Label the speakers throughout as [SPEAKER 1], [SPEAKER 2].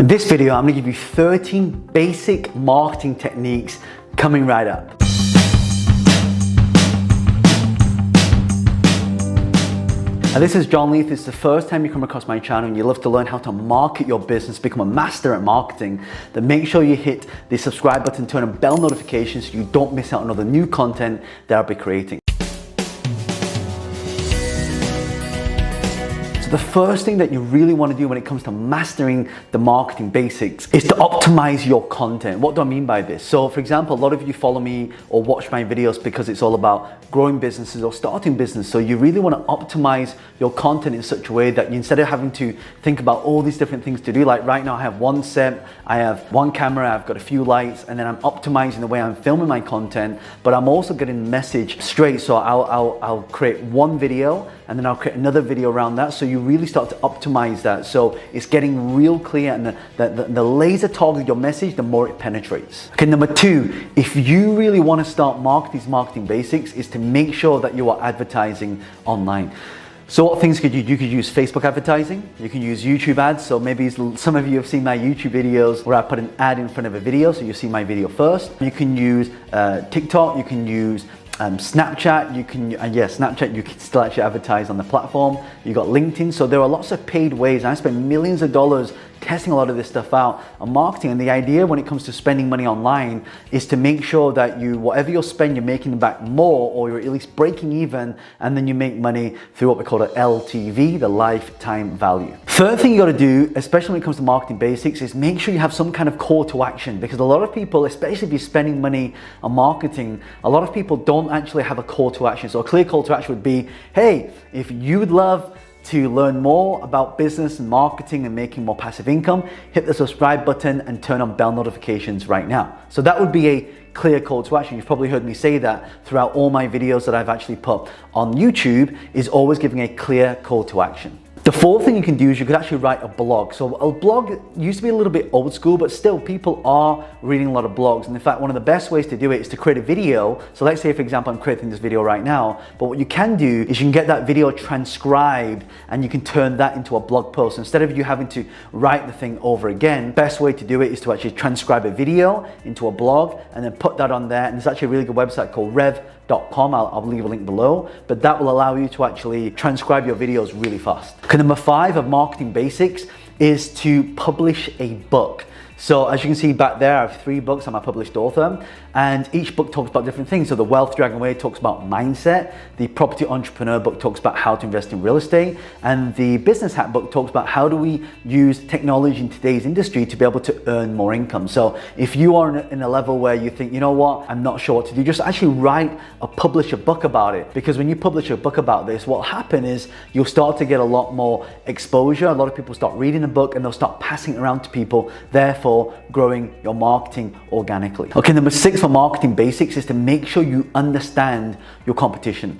[SPEAKER 1] In this video, I'm going to give you 13 basic marketing techniques coming right up. And this is John Leith. This is the first time you come across my channel and you love to learn how to market your business, become a master at marketing, then make sure you hit the subscribe button, turn on bell notifications so you don't miss out on all the new content that I'll be creating. The first thing that you really want to do when it comes to mastering the marketing basics is to optimize your content. What do I mean by this? So for example, a lot of you follow me or watch my videos because it's all about growing businesses or starting business. So you really want to optimize your content in such a way that you, instead of having to think about all these different things to do, like right now I have one set, I have one camera, I've got a few lights, and then I'm optimizing the way I'm filming my content, but I'm also getting the message straight. So I'll create one video and then I'll create another video around that. So you really start to optimize that. So it's getting real clear, and the laser target your message, the more it penetrates. Okay, number two, if you really want to start these marketing basics, is to make sure that you are advertising online. So what things could you do? You could use Facebook advertising, you can use YouTube ads. So maybe some of you have seen my YouTube videos where I put an ad in front of a video, so you see my video first. You can use TikTok, you can use Snapchat, Snapchat, you can still actually advertise on the platform. You got LinkedIn, so there are lots of paid ways. I spent millions of dollars testing a lot of this stuff out on marketing, and the idea when it comes to spending money online is to make sure that whatever you spend, you're making back more, or you're at least breaking even, and then you make money through what we call the LTV, the lifetime value. Third thing you got to do, especially when it comes to marketing basics, is make sure you have some kind of call to action, because a lot of people, especially if you're spending money on marketing, a lot of people don't actually have a call to action. So a clear call to action would be, hey, if you would love to learn more about business and marketing and making more passive income, hit the subscribe button and turn on bell notifications right now. So that would be a clear call to action. You've probably heard me say that throughout all my videos that I've actually put on YouTube, is always giving a clear call to action. The fourth thing you can do is you could actually write a blog. So a blog used to be a little bit old school, but still people are reading a lot of blogs. And in fact, one of the best ways to do it is to create a video. So let's say, for example, I'm creating this video right now, but what you can do is you can get that video transcribed and you can turn that into a blog post. Instead of you having to write the thing over again, best way to do it is to actually transcribe a video into a blog and then put that on there. And there's actually a really good website called rev.com. I'll leave a link below, but that will allow you to actually transcribe your videos really fast. Okay, number 5 of marketing basics is to publish a book. So as you can see back there, I have 3 books. I'm a published author, and each book talks about different things. So the Wealth Dragon Way talks about mindset, the Property Entrepreneur book talks about how to invest in real estate, and the Business Hack book talks about how do we use technology in today's industry to be able to earn more income. So if you are in a level where you think, you know what, I'm not sure what to do, just actually write or publish a book about it. Because when you publish a book about this, what will happen is you'll start to get a lot more exposure. A lot of people start reading the book and they'll start passing it around to people, therefore growing your marketing organically. Okay, number 6 for marketing basics is to make sure you understand your competition.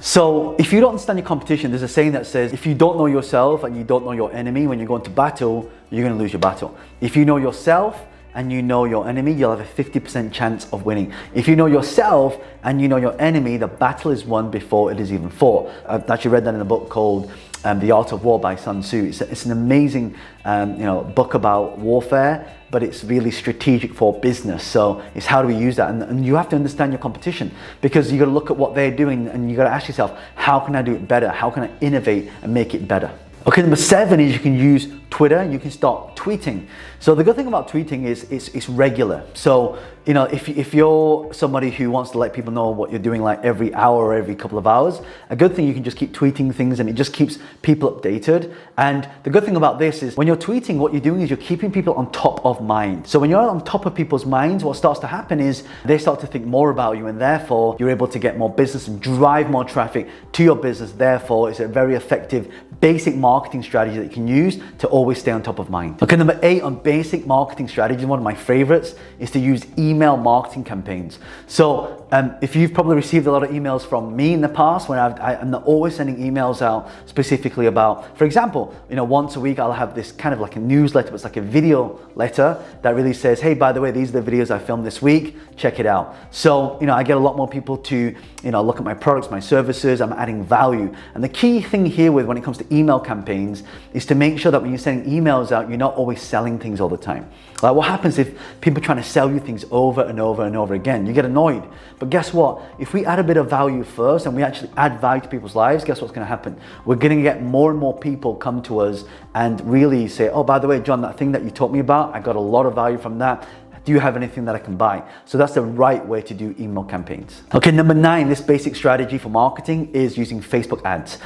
[SPEAKER 1] So if you don't understand your competition, there's a saying that says, if you don't know yourself and you don't know your enemy, when you go into battle, you're going to lose your battle. If you know yourself and you know your enemy, you'll have a 50% chance of winning. If you know yourself and you know your enemy, the battle is won before it is even fought. I've actually read that in a book called The Art of War by Sun Tzu. It's an amazing book about warfare, but it's really strategic for business. So it's how do we use that? And you have to understand your competition, because you got to look at what they're doing and you got to ask yourself, how can I do it better? How can I innovate and make it better? Okay, number 7 is you can use Twitter. You can start tweeting. So the good thing about tweeting is it's regular. So if you're somebody who wants to let people know what you're doing like every hour or every couple of hours, a good thing, you can just keep tweeting things and it just keeps people updated. And the good thing about this is when you're tweeting, what you're doing is you're keeping people on top of mind. So when you're on top of people's minds, what starts to happen is they start to think more about you, and therefore you're able to get more business and drive more traffic to your business. Therefore, it's a very effective basic marketing strategy that you can use to always stay on top of mind. Okay, number 8 on basic marketing strategies, one of my favorites is to use email marketing campaigns. So if you've probably received a lot of emails from me in the past, when I'm not always sending emails out specifically about, for example, once a week I'll have this kind of like a newsletter, but it's like a video letter that really says, hey, by the way, these are the videos I filmed this week, check it out. So, I get a lot more people to, look at my products, my services, I'm adding value. And the key thing here when it comes to email campaigns is to make sure that when you're sending emails out, you're not always selling things all the time. Like, what happens if people are trying to sell you things over and over and over again? You get annoyed. But guess what? If we add a bit of value first and we actually add value to people's lives, guess what's going to happen? We're going to get more and more people come to us and really say, oh, by the way, John, that thing that you taught me about, I got a lot of value from that. Do you have anything that I can buy? So that's the right way to do email campaigns. Okay, number 9, this basic strategy for marketing is using Facebook ads.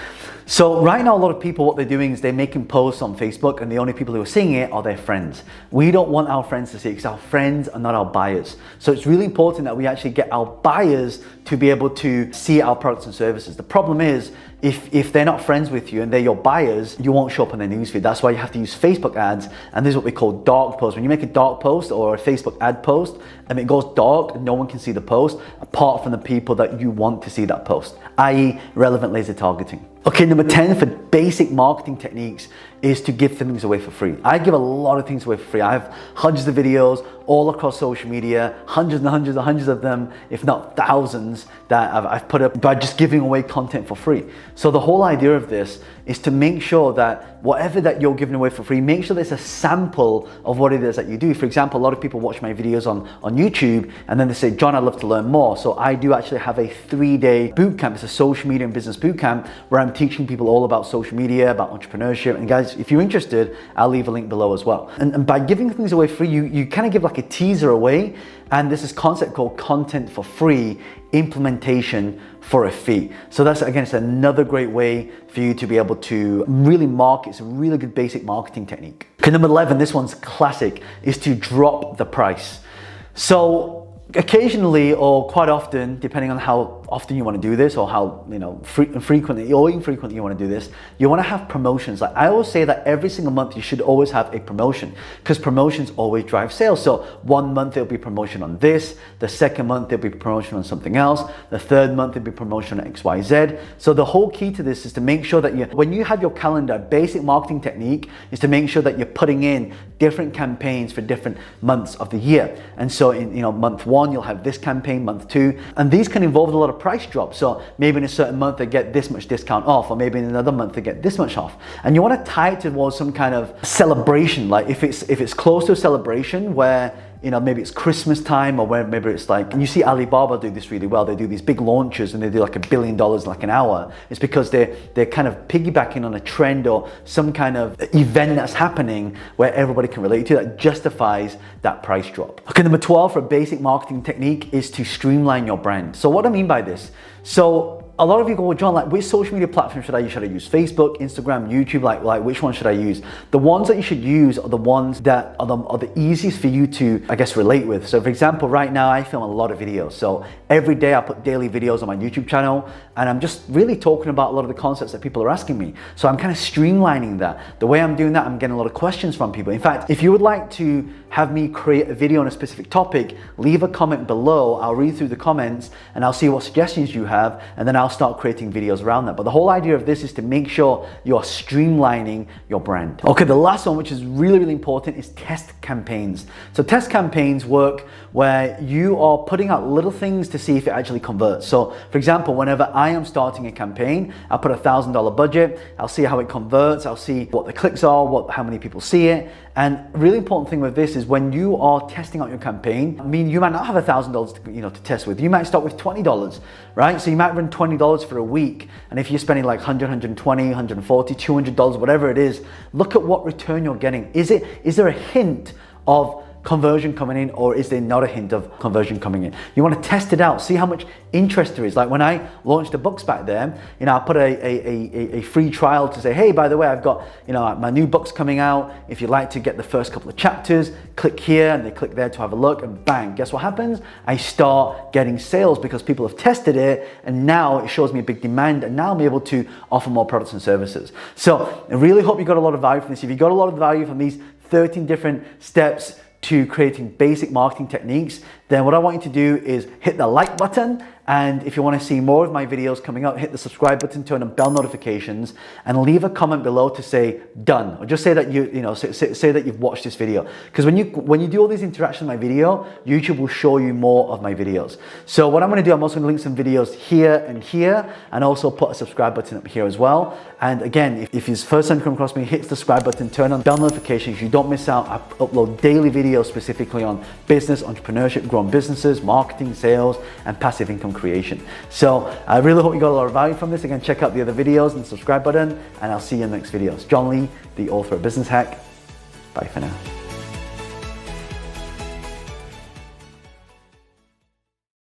[SPEAKER 1] So right now, a lot of people, what they're doing is they're making posts on Facebook, and the only people who are seeing it are their friends. We don't want our friends to see it because our friends are not our buyers. So it's really important that we actually get our buyers to be able to see our products and services. The problem is, if they're not friends with you and they're your buyers, you won't show up on their newsfeed. That's why you have to use Facebook ads, and this is what we call dark posts. When you make a dark post or a Facebook ad post and it goes dark and no one can see the post apart from the people that you want to see that post, i.e. relevant laser targeting. Okay, number 10 for basic marketing techniques is to give things away for free. I give a lot of things away for free. I have hundreds of videos all across social media, hundreds and hundreds and hundreds of them, if not thousands, that I've put up by just giving away content for free. So the whole idea of this is to make sure that whatever that you're giving away for free, make sure there's a sample of what it is that you do. For example, a lot of people watch my videos on YouTube and then they say, John, I'd love to learn more. So I do actually have a 3-day boot camp. It's a social media and business boot camp where I'm teaching people all about social media, about entrepreneurship. And guys, if you're interested, I'll leave a link below as well. And by giving things away free, you kind of give like a teaser away. And there's this concept called content for free, implementation for a fee. So that's, again, it's another great way for you to be able to really market. It's a really good basic marketing technique. Okay, number 11, this one's classic, is to drop the price. So occasionally, or quite often, depending on how often you want to do this, or how frequently or infrequently you want to do this, you want to have promotions. Like I always say that every single month you should always have a promotion, because promotions always drive sales. So one month there'll be promotion on this, the second month there'll be promotion on something else, the third month there'll be promotion on XYZ. So the whole key to this is to make sure that when you have your calendar, basic marketing technique is to make sure that you're putting in different campaigns for different months of the year. And so in month 1 you'll have this campaign, month 2, and these can involve a lot of price drops. So maybe in a certain month they get this much discount off, or maybe in another month they get this much off. And you want to tie it towards some kind of celebration. Like if it's close to a celebration where maybe it's Christmas time, or where maybe it's like, and you see Alibaba do this really well. They do these big launches and they do like $1 billion in like an hour. It's because they're kind of piggybacking on a trend or some kind of event that's happening where everybody can relate to, that justifies that price drop. Okay, number 12 for a basic marketing technique is to streamline your brand. So what do I mean by this? So a lot of you go, well, John, like which social media platform should I use? Should I use Facebook, Instagram, YouTube? Like which one should I use? The ones that you should use are the ones that are the easiest for you to, I guess, relate with. So for example, right now I film a lot of videos. So every day I put daily videos on my YouTube channel, and I'm just really talking about a lot of the concepts that people are asking me. So I'm kind of streamlining that. The way I'm doing that, I'm getting a lot of questions from people. In fact, if you would like to have me create a video on a specific topic, leave a comment below. I'll read through the comments and I'll see what suggestions you have, and then I'll start creating videos around that. But the whole idea of this is to make sure you're streamlining your brand. Okay, the last one, which is really, really important, is test campaigns. So test campaigns work where you are putting out little things to see if it actually converts. So for example, whenever I am starting a campaign, I'll put $1,000 budget, I'll see how it converts, I'll see what the clicks are, how many people see it. And really important thing with this is when you are testing out your campaign, I mean, you might not have $1,000 to test with. You might start with $20, right? So you might run $20 for a week. And if you're spending like $100, $120, $140, $200, whatever it is, look at what return you're getting. Is there a hint of conversion coming in, or is there not a hint of conversion coming in? You want to test it out, see how much interest there is. Like when I launched the books back then, I put a free trial to say, hey, by the way, I've got my new books coming out. If you'd like to get the first couple of chapters, click here, and they click there to have a look, and bang, guess what happens? I start getting sales because people have tested it, and now it shows me a big demand, and now I'm able to offer more products and services. So I really hope you got a lot of value from this. If you got a lot of value from these 13 different steps to creating basic marketing techniques, then what I want you to do is hit the like button. And if you want to see more of my videos coming up, hit the subscribe button, turn on bell notifications, and leave a comment below to say done, or just say that say that you've watched this video. Because when you do all these interactions in my video, YouTube will show you more of my videos. So what I'm going to do, I'm also going to link some videos here, and also put a subscribe button up here as well. And again, if it's first time you come across me, hit the subscribe button, turn on bell notifications. You don't miss out. I upload daily videos specifically on business, entrepreneurship, growing businesses, marketing, sales, and passive income creation. So I really hope you got a lot of value from this. Again, check out the other videos and the subscribe button, and I'll see you in the next videos. John Lee, the author of Business Hack. Bye for now.